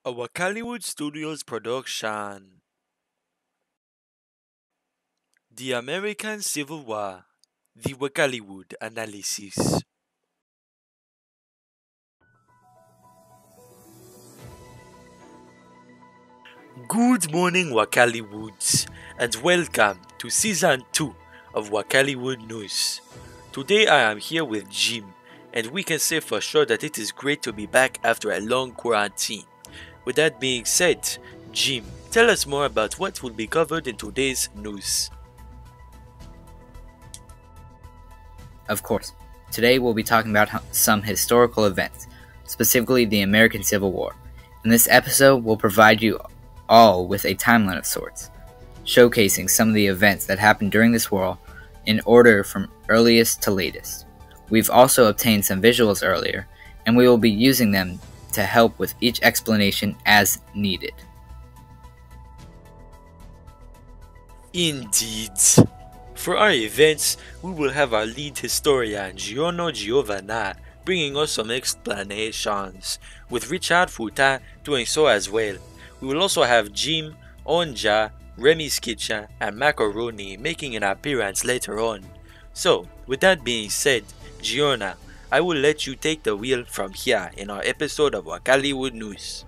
A Wakaliwood Studios production. The American Civil War. The Wakaliwood Analysis. Good morning, Wakaliwoods, and welcome to Season 2 of Wakaliwood News. Today I am here with Jim, and we can say for sure that it is great to be back after a long quarantine. With that being said, Jim, tell us more about what will be covered in today's news. Of course, today we'll be talking about some historical events, specifically the American Civil War. In this episode, we'll provide you all with a timeline of sorts, showcasing some of the events that happened during this war in order from earliest to latest. We've also obtained some visuals earlier, and we will be using them to help with each explanation as needed. Indeed. For our events, we will have our lead historian Giovanna bringing us some explanations, with Richard Fouta doing so as well. We will also have Jim, Onja, Remy's Kitchen, and Macaroni making an appearance later on. So, with that being said, Giona, I will let you take the wheel from here in our episode of Wakaliwood News.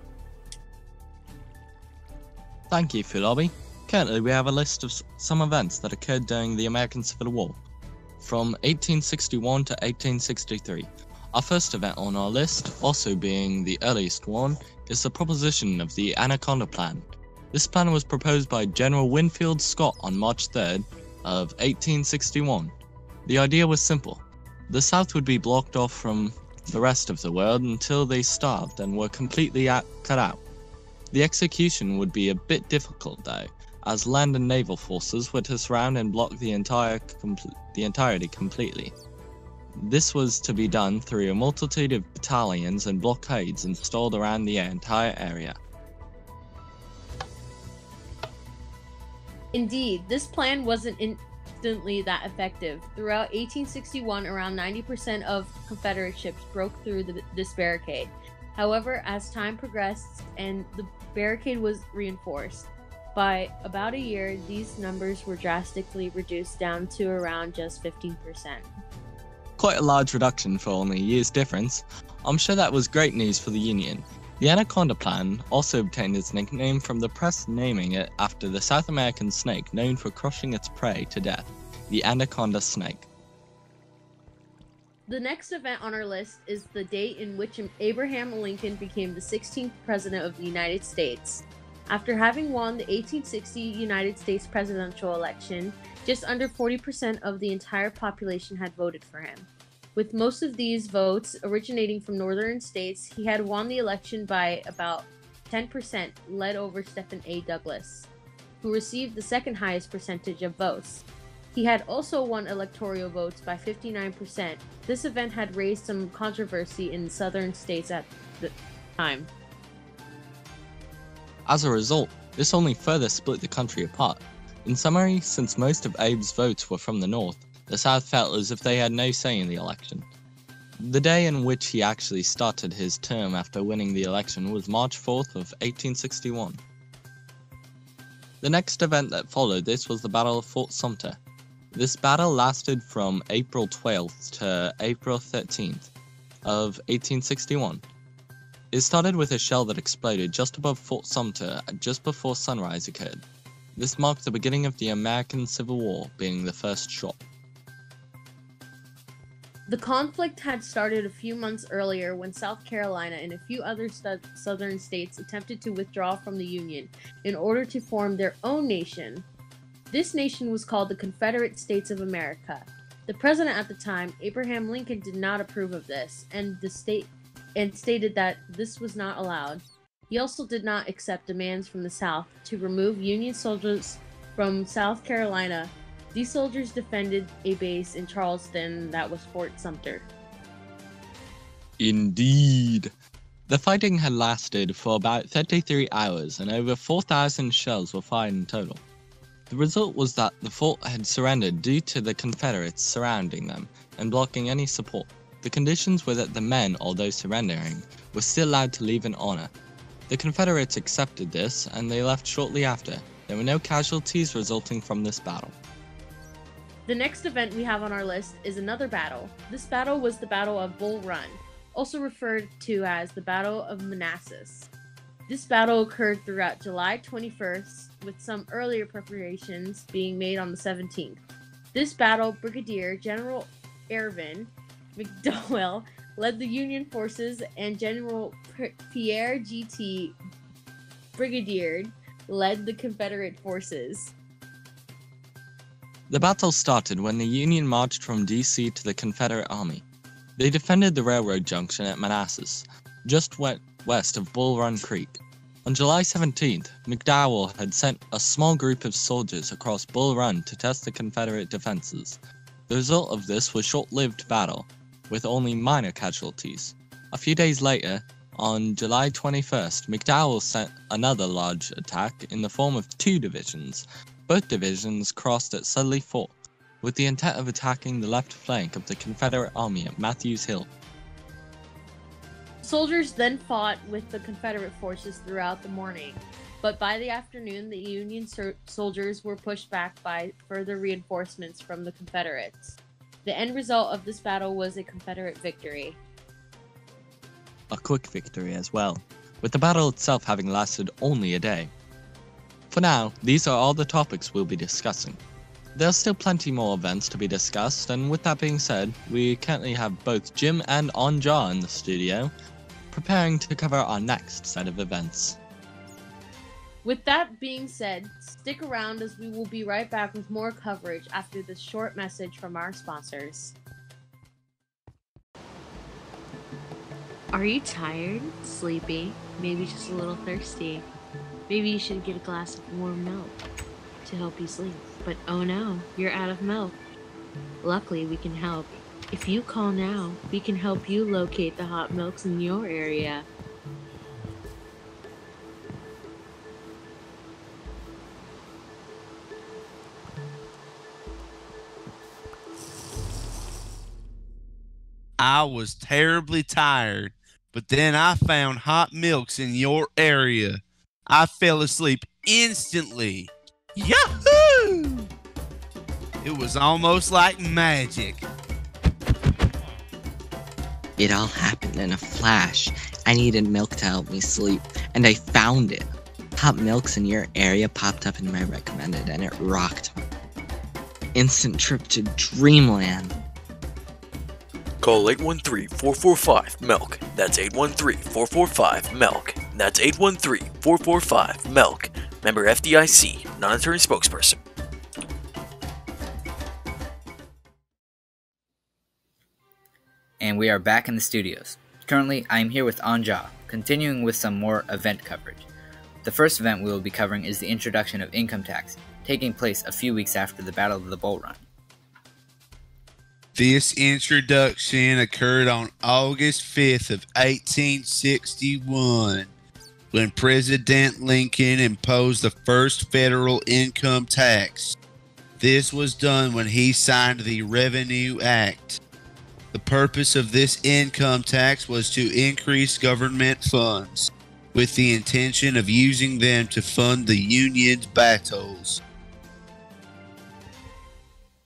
Thank you, Philobi. Currently, we have a list of some events that occurred during the American Civil War, from 1861 to 1863. Our first event on our list, also being the earliest one, is the proposition of the Anaconda Plan. This plan was proposed by General Winfield Scott on March 3rd of 1861. The idea was simple. The South would be blocked off from the rest of the world until they starved and were completely cut out. The execution would be a bit difficult though, as land and naval forces were to surround and block the entirety completely. This was to be done through a multitude of battalions and blockades installed around the entire area. Indeed, this plan wasn't instantly that effective. Throughout 1861, around 90% of Confederate ships broke through this barricade. However, as time progressed and the barricade was reinforced, by about a year, these numbers were drastically reduced down to around just 15%. Quite a large reduction for only a year's difference. I'm sure that was great news for the Union. The Anaconda Plan also obtained its nickname from the press naming it after the South American snake known for crushing its prey to death, the Anaconda snake. The next event on our list is the date in which Abraham Lincoln became the 16th President of the United States. After having won the 1860 United States presidential election, just under 40% of the entire population had voted for him. With most of these votes originating from northern states, he had won the election by about 10%, led over Stephen A. Douglas, who received the second highest percentage of votes. He had also won electoral votes by 59%. This event had raised some controversy in southern states at the time. As a result, this only further split the country apart. In summary, since most of Abe's votes were from the North, the South felt as if they had no say in the election. The day in which he actually started his term after winning the election was March 4th of 1861. The next event that followed this was the Battle of Fort Sumter. This battle lasted from April 12th to April 13th of 1861. It started with a shell that exploded just above Fort Sumter just before sunrise occurred. This marked the beginning of the American Civil War, being the first shot. The conflict had started a few months earlier when South Carolina and a few other southern states attempted to withdraw from the Union in order to form their own nation. This nation was called the Confederate States of America. The president at the time, Abraham Lincoln, did not approve of this, and stated that this was not allowed. He also did not accept demands from the South to remove Union soldiers from South Carolina. These soldiers defended a base in Charleston that was Fort Sumter. Indeed. The fighting had lasted for about 33 hours and over 4,000 shells were fired in total. The result was that the fort had surrendered due to the Confederates surrounding them and blocking any support. The conditions were that the men, or those surrendering, were still allowed to leave in honor. The Confederates accepted this, and they left shortly after. There were no casualties resulting from this battle. The next event we have on our list is another battle. This battle was the Battle of Bull Run, also referred to as the Battle of Manassas. This battle occurred throughout July 21st, with some earlier preparations being made on the 17th. This battle, Brigadier General Irvin McDowell led the Union forces, and General Pierre G.T. Brigadier led the Confederate forces. The battle started when the Union marched from D.C. to the Confederate Army. They defended the railroad junction at Manassas, just west of Bull Run Creek. On July 17th, McDowell had sent a small group of soldiers across Bull Run to test the Confederate defenses. The result of this was a short-lived battle, with only minor casualties. A few days later, on July 21st, McDowell sent another large attack in the form of 2 divisions. Both divisions crossed at Sudley Fort, with the intent of attacking the left flank of the Confederate Army at Matthews Hill. Soldiers then fought with the Confederate forces throughout the morning, but by the afternoon the Union soldiers were pushed back by further reinforcements from the Confederates. The end result of this battle was a Confederate victory. A quick victory as well, with the battle itself having lasted only a day. For now, these are all the topics we'll be discussing. There's still plenty more events to be discussed, and with that being said, we currently have both Jim and Anja in the studio, preparing to cover our next set of events. With that being said, stick around as we will be right back with more coverage after this short message from our sponsors. Are you tired, sleepy, maybe just a little thirsty? Maybe you should get a glass of warm milk to help you sleep. But oh no, you're out of milk. Luckily, we can help. If you call now, we can help you locate the hot milks in your area. I was terribly tired, but then I found hot milks in your area. I fell asleep instantly. Yahoo! It was almost like magic. It all happened in a flash. I needed milk to help me sleep, and I found it. Hot milks in your area popped up in my recommended, and it rocked me. Instant trip to dreamland. Call 813-445-MELK. That's 813-445-MELK. That's 813-445-MELK. Member FDIC, non-attorney spokesperson. And we are back in the studios. Currently, I am here with Anja, continuing with some more event coverage. The first event we will be covering is the introduction of income tax, taking place a few weeks after the Battle of the Bull Run. This introduction occurred on August 5th of 1861, when President Lincoln imposed the first federal income tax. This was done when he signed the Revenue Act. The purpose of this income tax was to increase government funds, with the intention of using them to fund the Union's battles.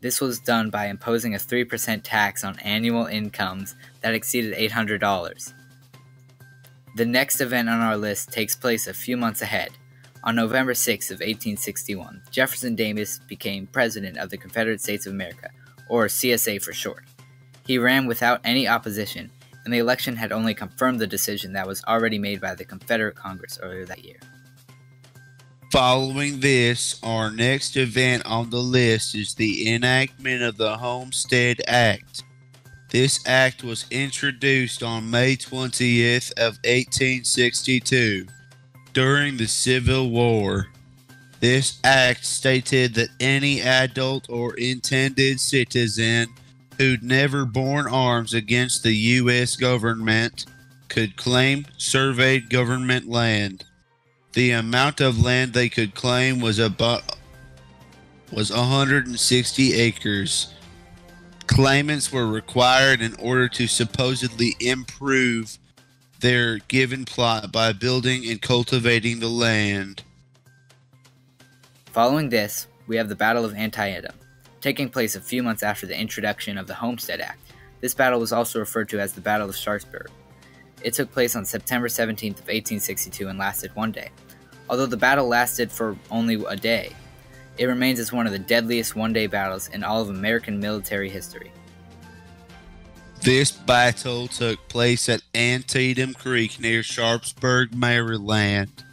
This was done by imposing a 3% tax on annual incomes that exceeded $800. The next event on our list takes place a few months ahead. On November 6th of 1861, Jefferson Davis became President of the Confederate States of America, or CSA for short. He ran without any opposition, and the election had only confirmed the decision that was already made by the Confederate Congress earlier that year. Following this, our next event on the list is the enactment of the Homestead Act. This act was introduced on May 20th of 1862 during the Civil War. This act stated that any adult or intended citizen who'd never borne arms against the U.S. government could claim surveyed government land. The amount of land they could claim was 160 acres. Claimants were required, in order to supposedly improve their given plot by building and cultivating the land. Following this, we have the Battle of Antietam, taking place a few months after the introduction of the Homestead Act. This battle was also referred to as the Battle of Sharpsburg. It took place on September 17th of 1862 and lasted one day. Although the battle lasted for only a day, it remains as one of the deadliest one-day battles in all of American military history. This battle took place at Antietam Creek near Sharpsburg, Maryland.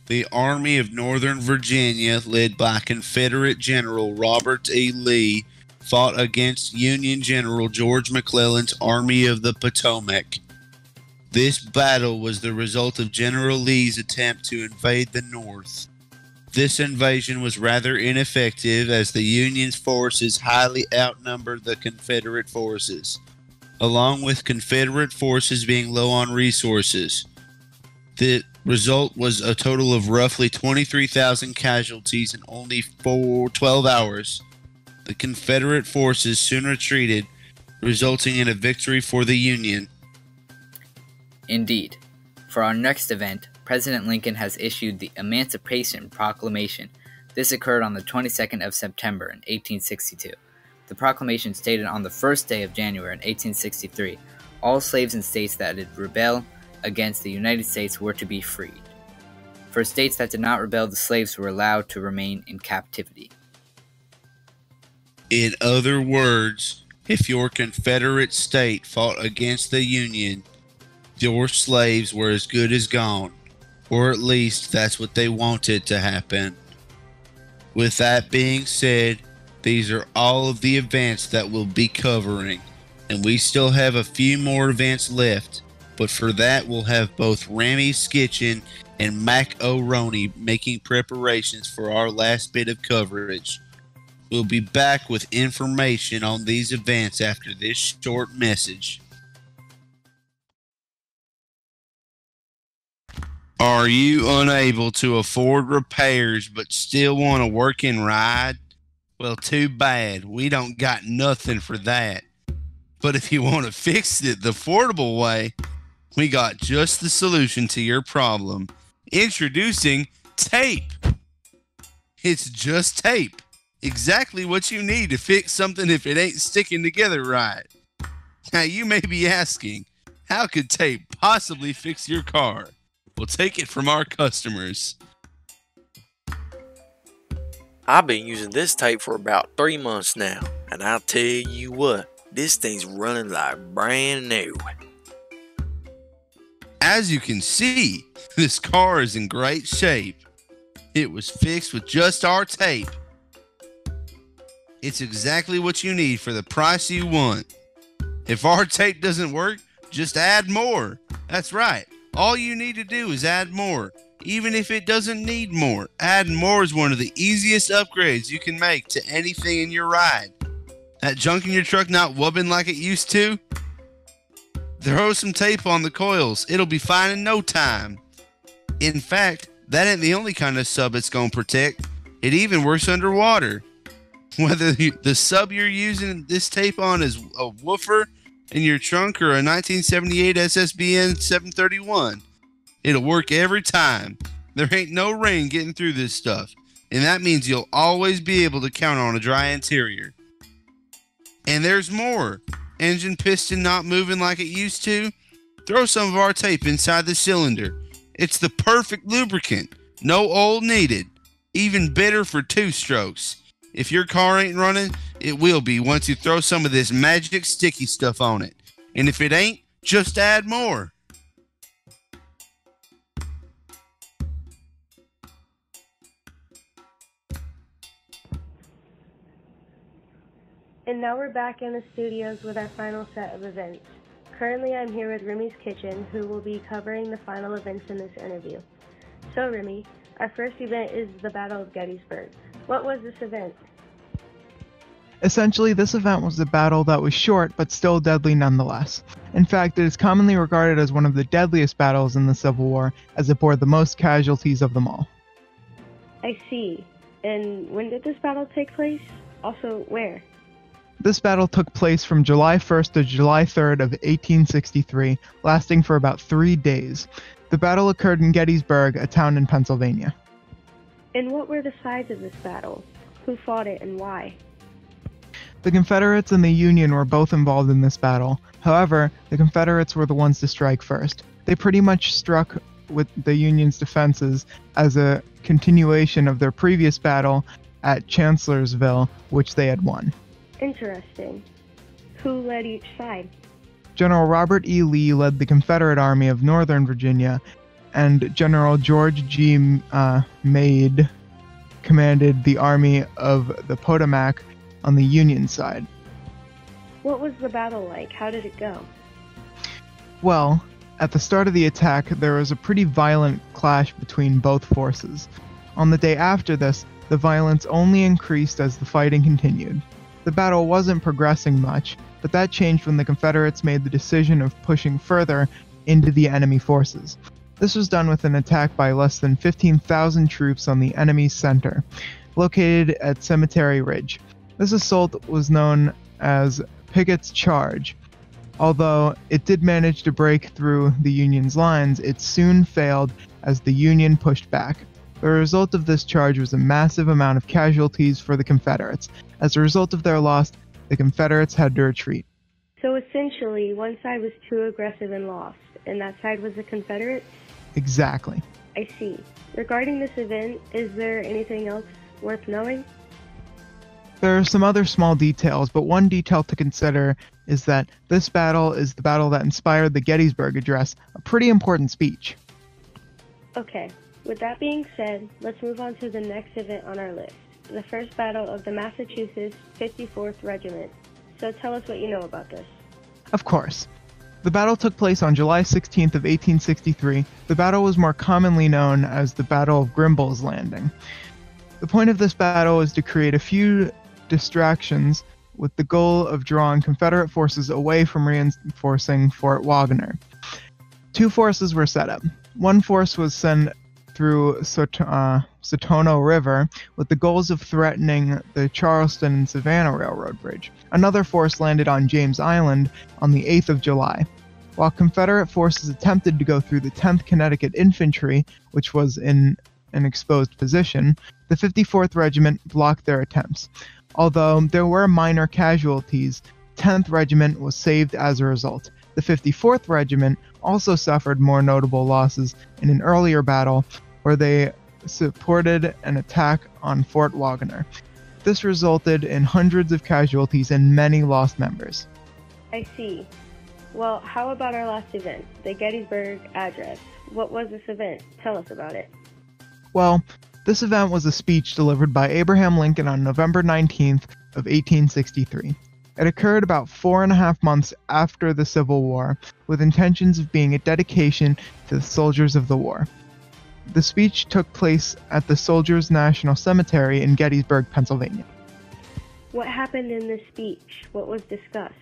The Army of Northern Virginia, led by Confederate General Robert E. Lee, fought against Union General George McClellan's Army of the Potomac. This battle was the result of General Lee's attempt to invade the North. This invasion was rather ineffective as the Union's forces highly outnumbered the Confederate forces, along with Confederate forces being low on resources. The result was a total of roughly 23,000 casualties in only 12 hours. The Confederate forces soon retreated, resulting in a victory for the Union. Indeed. For our next event, President Lincoln has issued the Emancipation Proclamation. This occurred on the 22nd of September in 1862. The proclamation stated on the first day of January in 1863, all slaves in states that did rebel against the United States were to be freed. For states that did not rebel, the slaves were allowed to remain in captivity. In other words, if your Confederate state fought against the Union, your slaves were as good as gone, or at least that's what they wanted to happen. With that being said, these are all of the events that we'll be covering, and we still have a few more events left, but for that we'll have both Rami Skitchen and Mac O'Roney making preparations for our last bit of coverage. We'll be back with information on these events after this short message. Are you unable to afford repairs but still want a working ride? Well, too bad. We don't got nothing for that. But if you want to fix it the affordable way, we got just the solution to your problem. Introducing tape. It's just tape. Exactly what you need to fix something if it ain't sticking together right. Now you may be asking, how could tape possibly fix your car? We'll take it from our customers. I've been using this tape for about 3 months now, and I'll tell you what, this thing's running like brand new. As you can see, this car is in great shape. It was fixed with just our tape. It's exactly what you need for the price you want. If our tape doesn't work, just add more. That's right. All you need to do is add more. Even if it doesn't need more, add more is one of the easiest upgrades you can make to anything in your ride. That junk in your truck not wubbing like it used to? Throw some tape on the coils. It'll be fine in no time. In fact, that ain't the only kind of sub it's going to protect. It even works underwater. Whether the sub you're using this tape on is a woofer in your trunk or a 1978 SSBN 731, it'll work every time. There ain't no rain getting through this stuff, and that means you'll always be able to count on a dry interior. And there's more. Engine piston not moving like it used to? Throw some of our tape inside the cylinder. It's the perfect lubricant. No oil needed. Even better for 2 strokes. If your car ain't running, it will be once you throw some of this magic sticky stuff on it. And if it ain't, just add more. And now we're back in the studios with our final set of events. Currently I'm here with Remy's Kitchen, who will be covering the final events in this interview. So Remy, our first event is the Battle of Gettysburg. What was this event? Essentially, this event was a battle that was short but still deadly nonetheless. In fact, it is commonly regarded as one of the deadliest battles in the Civil War, as it bore the most casualties of them all. I see. And when did this battle take place? Also, where? This battle took place from July 1st to July 3rd of 1863, lasting for about 3 days. The battle occurred in Gettysburg, a town in Pennsylvania. And what were the sides of this battle? Who fought it and why? The Confederates and the Union were both involved in this battle. However, the Confederates were the ones to strike first. They pretty much struck with the Union's defenses as a continuation of their previous battle at Chancellorsville, which they had won. Interesting. Who led each side? General Robert E. Lee led the Confederate Army of Northern Virginia, and General George G. Meade commanded the Army of the Potomac on the Union side. What was the battle like? How did it go? Well, at the start of the attack, there was a pretty violent clash between both forces. On the day after this, the violence only increased as the fighting continued. The battle wasn't progressing much, but that changed when the Confederates made the decision of pushing further into the enemy forces. This was done with an attack by less than 15,000 troops on the enemy's center, located at Cemetery Ridge. This assault was known as Pickett's Charge. Although it did manage to break through the Union's lines, it soon failed as the Union pushed back. The result of this charge was a massive amount of casualties for the Confederates. As a result of their loss, the Confederates had to retreat. So essentially, one side was too aggressive and lost, and that side was the Confederates? Exactly. I see. Regarding this event, is there anything else worth knowing? There are some other small details, but one detail to consider is that this battle is the battle that inspired the Gettysburg Address, a pretty important speech. Okay, with that being said, let's move on to the next event on our list, the First Battle of the Massachusetts 54th Regiment. So tell us what you know about this. Of course. The battle took place on July 16th of 1863. The battle was more commonly known as the Battle of Grimble's Landing. The point of this battle was to create a few distractions with the goal of drawing Confederate forces away from reinforcing Fort Wagner. Two forces were set up. One force was sent through Satono River with the goals of threatening the Charleston and Savannah Railroad Bridge. Another force landed on James Island on the 8th of July. While Confederate forces attempted to go through the 10th Connecticut Infantry, which was in an exposed position, the 54th Regiment blocked their attempts. Although there were minor casualties, 10th Regiment was saved as a result. The 54th Regiment also suffered more notable losses in an earlier battle where they supported an attack on Fort Wagner. This resulted in hundreds of casualties and many lost members. I see. Well, how about our last event, the Gettysburg Address? What was this event? Tell us about it. Well, this event was a speech delivered by Abraham Lincoln on November 19th of 1863. It occurred about 4.5 months after the Civil War, with intentions of being a dedication to the soldiers of the war. The speech took place at the Soldiers' National Cemetery in Gettysburg, Pennsylvania. What happened in this speech? What was discussed?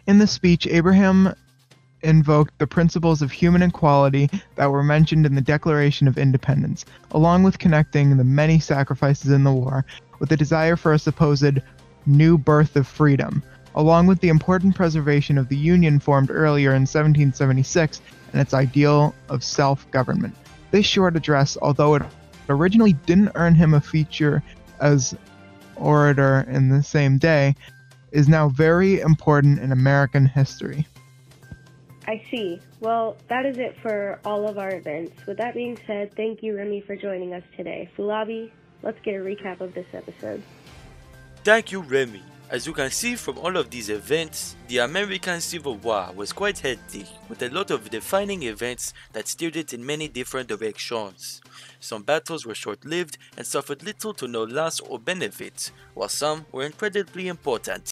In the speech, Abraham invoked the principles of human equality that were mentioned in the Declaration of Independence, along with connecting the many sacrifices in the war with the desire for a supposed new birth of freedom, along with the important preservation of the Union formed earlier in 1776 and its ideal of self-government. This short address, although it originally didn't earn him a feature as orator in the same day, is now very important in American history. I see. Well, that is it for all of our events. With that being said, thank you, Remy, for joining us today. Fulabi, let's get a recap of this episode. Thank you, Remy. As you can see from all of these events, the American Civil War was quite hectic, with a lot of defining events that steered it in many different directions. Some battles were short-lived and suffered little to no loss or benefit, while some were incredibly important.